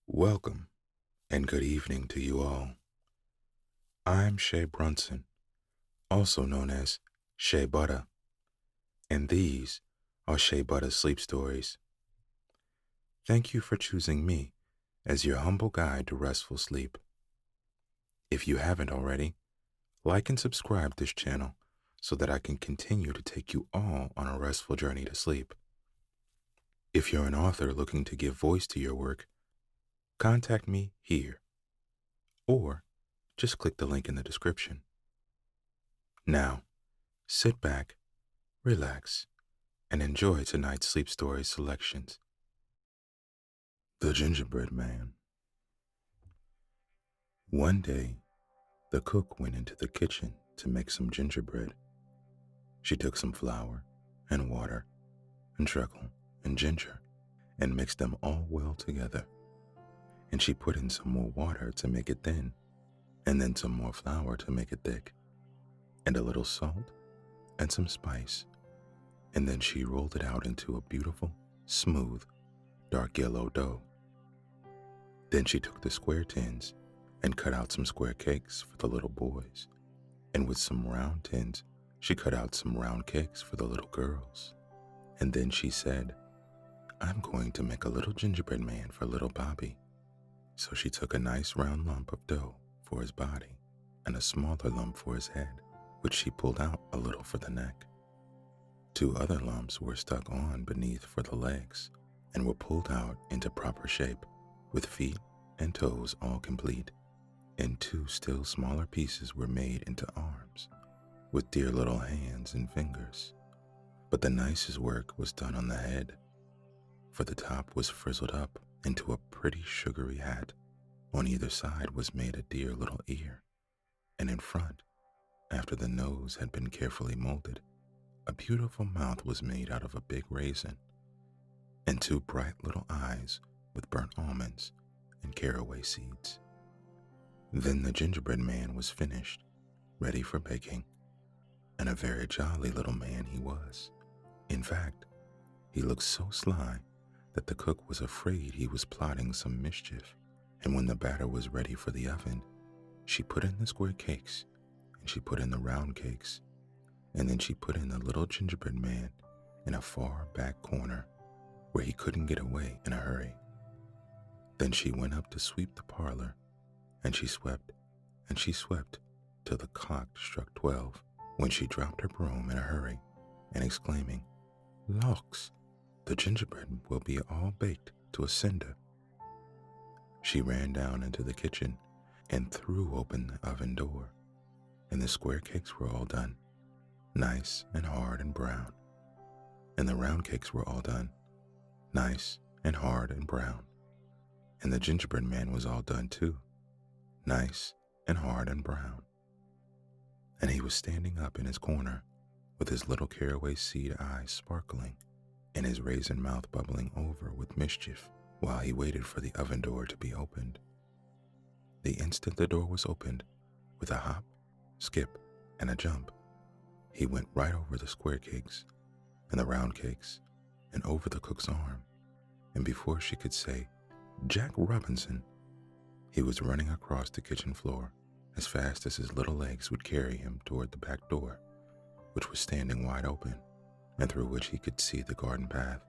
Welcome and good evening to you all. I'm Shea Brunson, also known as Shea Buttah, and these are Sheabuttah's Sleep Stories. Thank you for choosing me as your humble guide to restful sleep. If you haven't already, like and subscribe this channel so that I can continue to take you all on a restful journey to sleep. If you're an author looking to give voice to your work, contact me here, or just click the link in the description. Now, sit back, relax, and enjoy tonight's sleep story selections. The Gingerbread Man. One day, the cook went into the kitchen to make some gingerbread. She took some flour and water and treacle and ginger and mixed them all well together. And she put in some more water to make it thin, and then some more flour to make it thick, and a little salt and some spice. And then she rolled it out into a beautiful, smooth, dark yellow dough. Then she took the square tins and cut out some square cakes for the little boys, and with some round tins, she cut out some round cakes for the little girls. And then she said, "I'm going to make a little gingerbread man for little Bobby." So she took a nice round lump of dough for his body and a smaller lump for his head, which she pulled out a little for the neck. Two other lumps were stuck on beneath for the legs and were pulled out into proper shape, with feet and toes all complete. And two still smaller pieces were made into arms, with dear little hands and fingers. But the nicest work was done on the head, for the top was frizzled up into a pretty sugary hat. On either side was made a dear little ear, and in front, after the nose had been carefully molded, a beautiful mouth was made out of a big raisin, and two bright little eyes with burnt almonds and caraway seeds. Then the gingerbread man was finished, ready for baking, and a very jolly little man he was. In fact, he looked so sly that the cook was afraid he was plotting some mischief, and when the batter was ready for the oven, she put in the square cakes, and she put in the round cakes, and then she put in the little gingerbread man in a far back corner where he couldn't get away in a hurry. Then she went up to sweep the parlor, and she swept till the clock struck 12, when she dropped her broom in a hurry and exclaiming, "Lawks, the gingerbread will be all baked to a cinder." She ran down into the kitchen and threw open the oven door, and the square cakes were all done, nice and hard and brown, and the round cakes were all done, nice and hard and brown, and the gingerbread man was all done too, nice and hard and brown. And he was standing up in his corner with his little caraway seed eyes sparkling and his raisin mouth bubbling over with mischief while he waited for the oven door to be opened. The instant the door was opened, with a hop, skip, and a jump, he went right over the square cakes and the round cakes and over the cook's arm, and before she could say, "Jack Robinson," he was running across the kitchen floor as fast as his little legs would carry him toward the back door, which was standing wide open and through which he could see the garden path.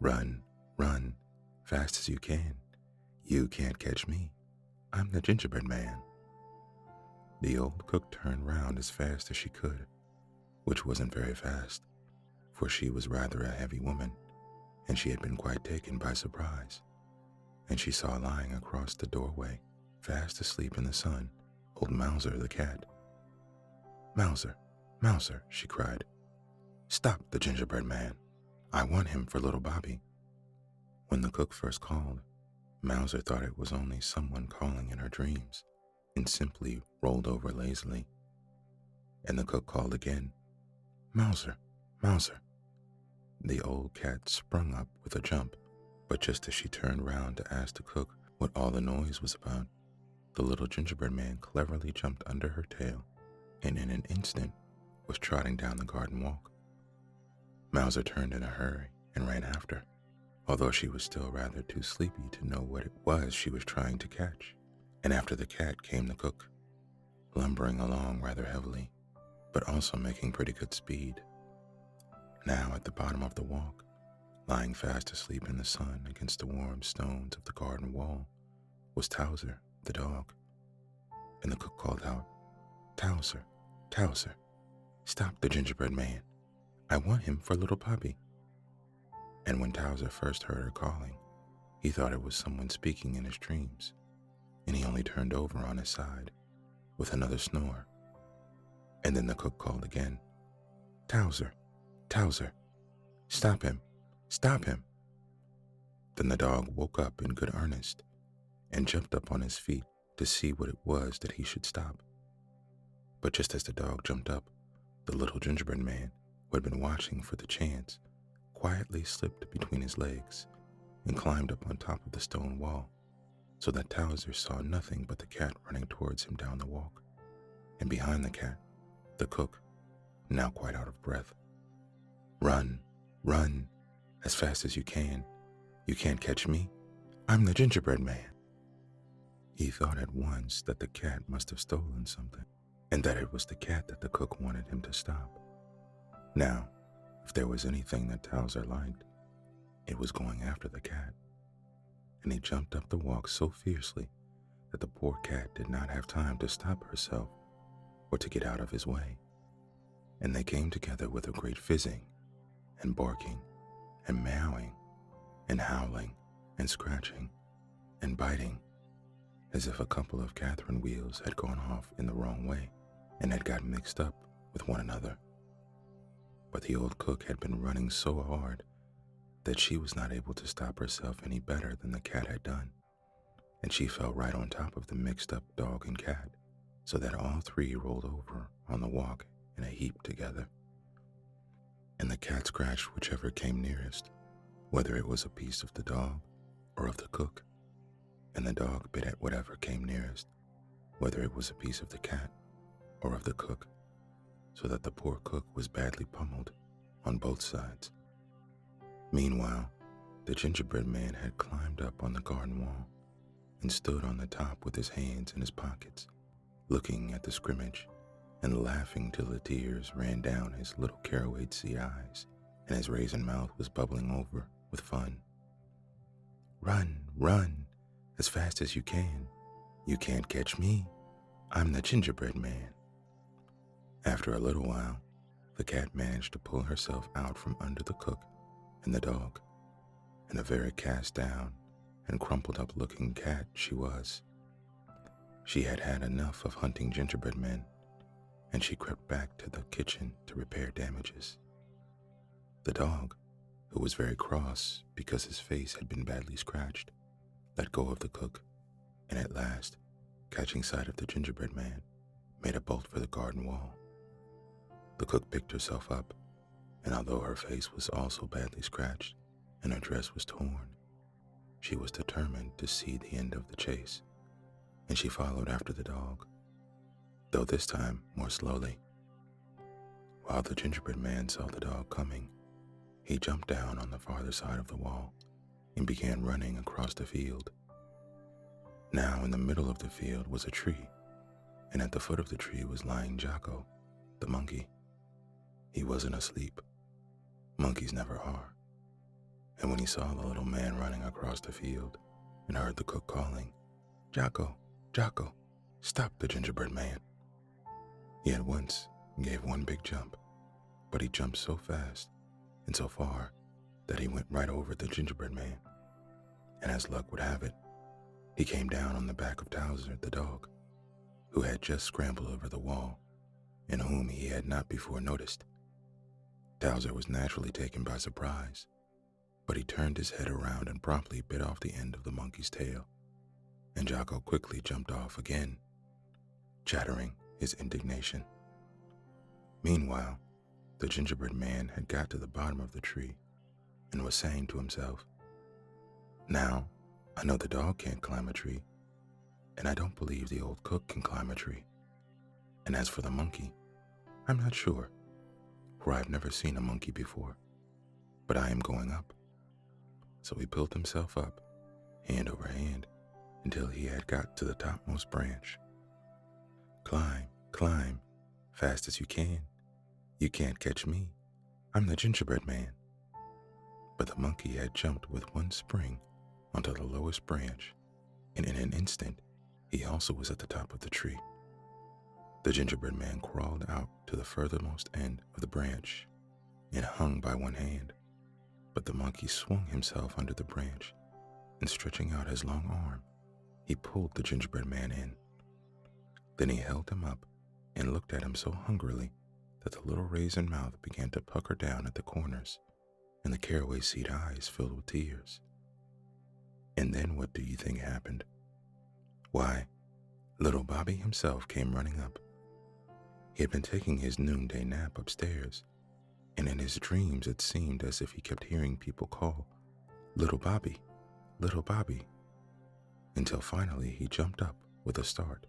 "Run, run, fast as you can. You can't catch me. I'm the gingerbread man." The old cook turned round as fast as she could, which wasn't very fast, for she was rather a heavy woman, and she had been quite taken by surprise. And she saw lying across the doorway, fast asleep in the sun, old Mouser the cat. "Mouser, Mouser," she cried, "stop the gingerbread man. I want him for little Bobby." When the cook first called, Mouser thought it was only someone calling in her dreams, and simply rolled over lazily. And the cook called again, "Mouser, Mouser." The old cat sprung up with a jump, but just as she turned round to ask the cook what all the noise was about, the little gingerbread man cleverly jumped under her tail, and in an instant was trotting down the garden walk. Mouser turned in a hurry and ran after, although she was still rather too sleepy to know what it was she was trying to catch. And after the cat came the cook, lumbering along rather heavily, but also making pretty good speed. Now at the bottom of the walk, lying fast asleep in the sun against the warm stones of the garden wall, was Towser, the dog. And the cook called out, "Towser, Towser, stop the gingerbread man. I want him for little puppy." And when Towser first heard her calling, he thought it was someone speaking in his dreams, and he only turned over on his side with another snore. And then the cook called again, "Towser, Towser, stop him, stop him." Then the dog woke up in good earnest and jumped up on his feet to see what it was that he should stop. But just as the dog jumped up, the little gingerbread man, who had been watching for the chance, quietly slipped between his legs and climbed up on top of the stone wall, so that Towser saw nothing but the cat running towards him down the walk, and behind the cat, the cook, now quite out of breath. "Run, run, as fast as you can. You can't catch me. I'm the gingerbread man." He thought at once that the cat must have stolen something, and that it was the cat that the cook wanted him to stop. Now, if there was anything that Towser liked, it was going after the cat. And he jumped up the walk so fiercely that the poor cat did not have time to stop herself or to get out of his way. And they came together with a great fizzing and barking and meowing and howling and scratching and biting, as if a couple of Catherine wheels had gone off in the wrong way and had got mixed up with one another. But the old cook had been running so hard that she was not able to stop herself any better than the cat had done, and she fell right on top of the mixed up dog and cat, so that all three rolled over on the walk in a heap together. And the cat scratched whichever came nearest, whether it was a piece of the dog or of the cook, and the dog bit at whatever came nearest, whether it was a piece of the cat or of the cook, so that the poor cook was badly pummeled on both sides. Meanwhile, the gingerbread man had climbed up on the garden wall and stood on the top with his hands in his pockets, looking at the scrimmage and laughing till the tears ran down his little caraway-seed eyes, and his raisin mouth was bubbling over with fun. "Run, run, as fast as you can. You can't catch me. I'm the gingerbread man." After a little while, the cat managed to pull herself out from under the cook and the dog, and a very cast down and crumpled up looking cat she was. She had had enough of hunting gingerbread men, and she crept back to the kitchen to repair damages. The dog, who was very cross because his face had been badly scratched, let go of the cook, and at last, catching sight of the gingerbread man, made a bolt for the garden wall. The cook picked herself up, and although her face was also badly scratched and her dress was torn, she was determined to see the end of the chase, and she followed after the dog, though this time more slowly. While the gingerbread man saw the dog coming, he jumped down on the farther side of the wall and began running across the field. Now in the middle of the field was a tree, and at the foot of the tree was lying Jocko, the monkey. He wasn't asleep. Monkeys never are. And when he saw the little man running across the field and heard the cook calling, "Jocko, Jocko, stop the gingerbread man," he at once gave one big jump, but he jumped so fast and so far that he went right over the gingerbread man. And as luck would have it, he came down on the back of Towser, the dog, who had just scrambled over the wall and whom he had not before noticed. Towser was naturally taken by surprise, but he turned his head around and promptly bit off the end of the monkey's tail, and Jocko quickly jumped off again, chattering his indignation. Meanwhile, the gingerbread man had got to the bottom of the tree and was saying to himself, "Now, I know the dog can't climb a tree, and I don't believe the old cook can climb a tree. And as for the monkey, I'm not sure, for I've never seen a monkey before, but I am going up. So he pulled himself up, hand over hand, until he had got to the topmost branch. Climb, climb, fast as you can. You can't catch me. I'm the Gingerbread Man. But the monkey had jumped with one spring onto the lowest branch, and in an instant, he also was at the top of the tree. The Gingerbread Man crawled out to the furthermost end of the branch and hung by one hand, but the monkey swung himself under the branch, and stretching out his long arm, he pulled the Gingerbread Man in. Then he held him up and looked at him so hungrily that the little raisin mouth began to pucker down at the corners, and the caraway seed eyes filled with tears. And then what do you think happened? Why, little Bobby himself came running up. He had been taking his noonday nap upstairs, and in his dreams it seemed as if he kept hearing people call, "Little Bobby, little Bobby," until finally he jumped up with a start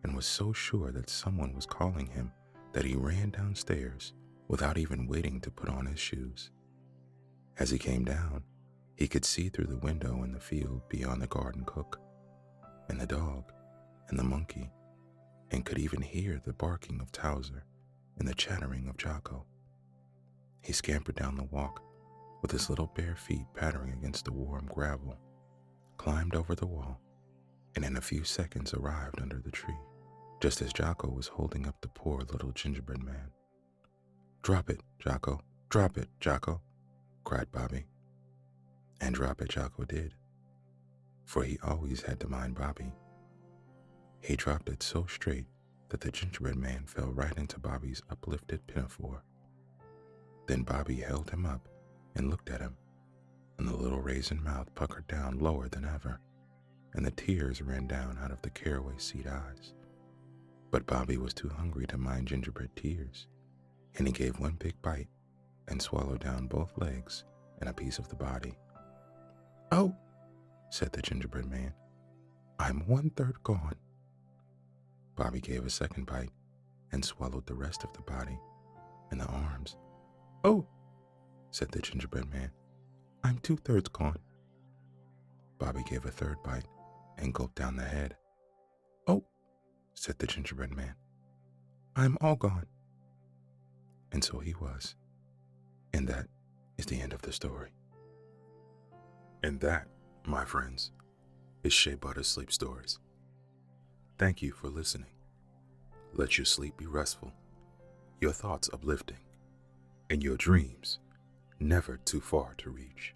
and was so sure that someone was calling him that he ran downstairs without even waiting to put on his shoes. As he came down, he could see through the window in the field beyond the garden cook, and the dog, and the monkey, and could even hear the barking of Towser and the chattering of Jocko. He scampered down the walk with his little bare feet pattering against the warm gravel, climbed over the wall, and in a few seconds arrived under the tree, just as Jocko was holding up the poor little Gingerbread Man. "Drop it, Jocko, drop it, Jocko," cried Bobby. And drop it Jocko did, for he always had to mind Bobby. He dropped it so straight that the Gingerbread Man fell right into Bobby's uplifted pinafore. Then Bobby held him up and looked at him, and the little raisin mouth puckered down lower than ever, and the tears ran down out of the caraway seed eyes. But Bobby was too hungry to mind gingerbread tears, and he gave one big bite and swallowed down both legs and a piece of the body. "Oh," said the Gingerbread Man, "I'm 1/3 gone." Bobby gave a second bite and swallowed the rest of the body and the arms. "Oh," said the Gingerbread Man, "I'm 2/3 gone." Bobby gave a third bite and gulped down the head. "Oh," said the Gingerbread Man, "I'm all gone." And so he was. And that is the end of the story. And that, my friends, is Shea Buttah Sleep Stories. Thank you for listening. Let your sleep be restful, your thoughts uplifting, and your dreams never too far to reach.